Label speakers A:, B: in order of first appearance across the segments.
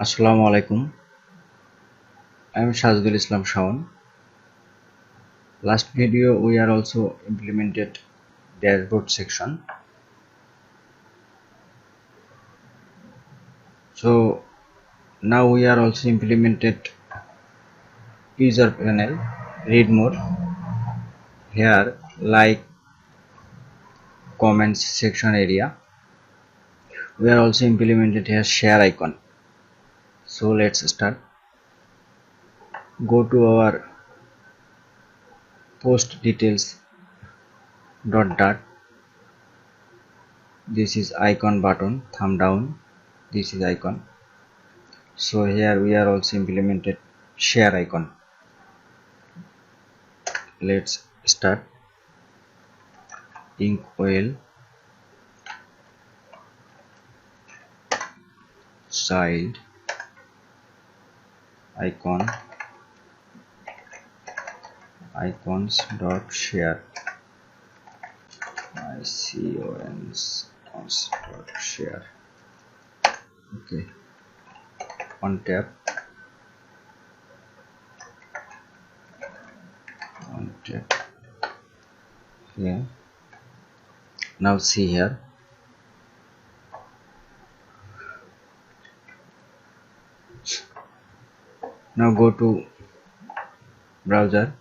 A: Assalamu alaikum. I am Shazadul Islam Shawan. Last video we are also implemented dashboard section. So now we are also implemented user panel. Read more. Here like comments section area. We are also implemented here share icon. So let's start. Go to our post details dot. This is icon button, thumb down. This is icon. So here we are also implemented share icon. Let's start. Inkwell child icons dot share icons dot share. Okay, on tap here. Now see here. Now go to browser,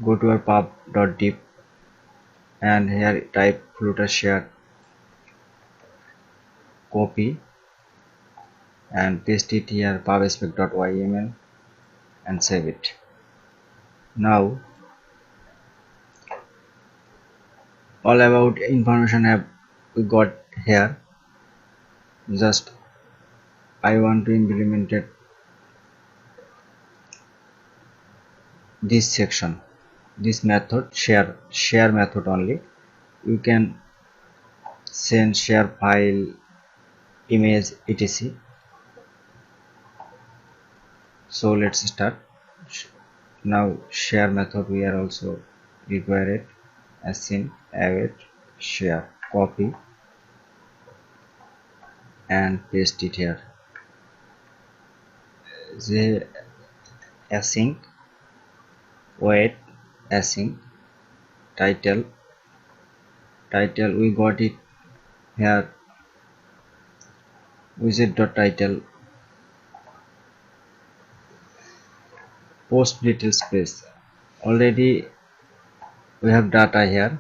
A: go to our pub.dip and here type Flutter share, copy and paste it here pubspec.yml and save it. Now all about information have we got here. Just I want to implement it this section, this method share method only. You can send share file, image, etc. So let's start. Now share method we are also required. Async await share, copy and paste it here. The async wait async title we got it here widget.title post details space. Already we have data here.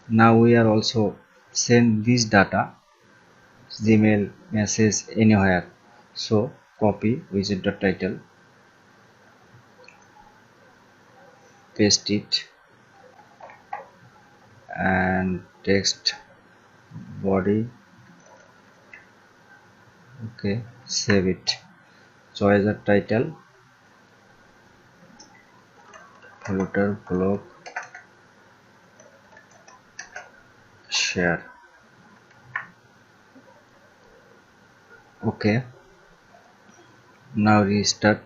A: Now we are also send this data Gmail message anywhere. So copy widget.title, paste it and text body. Okay, save it. Choose the title Flutter blog share. Okay, now restart.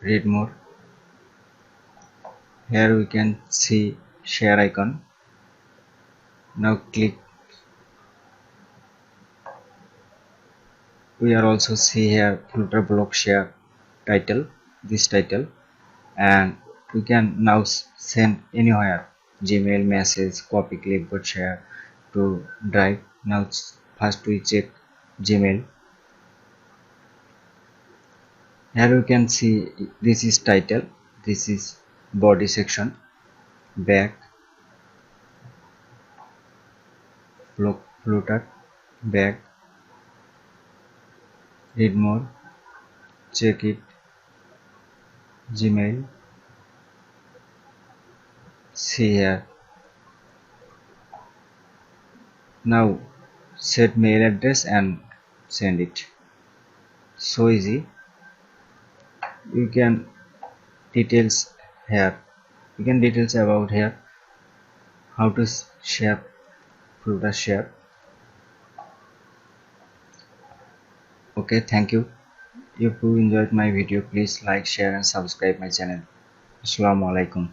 A: Read more. Here we can see share icon. Now click. We are also see here Flutter blog share title, this title, and we can now send anywhere Gmail message, copy, clipboard, share to drive. Now first we check Gmail. Here we can see this is title, this is body section, back Flutter, back, read more, check it, Gmail, see here. Now set mail address and send it. So easy. You can details here. You can details about here how to share Flutter share. Okay, thank you. If you enjoyed my video, please like, share and subscribe my channel. Assalamu alaikum.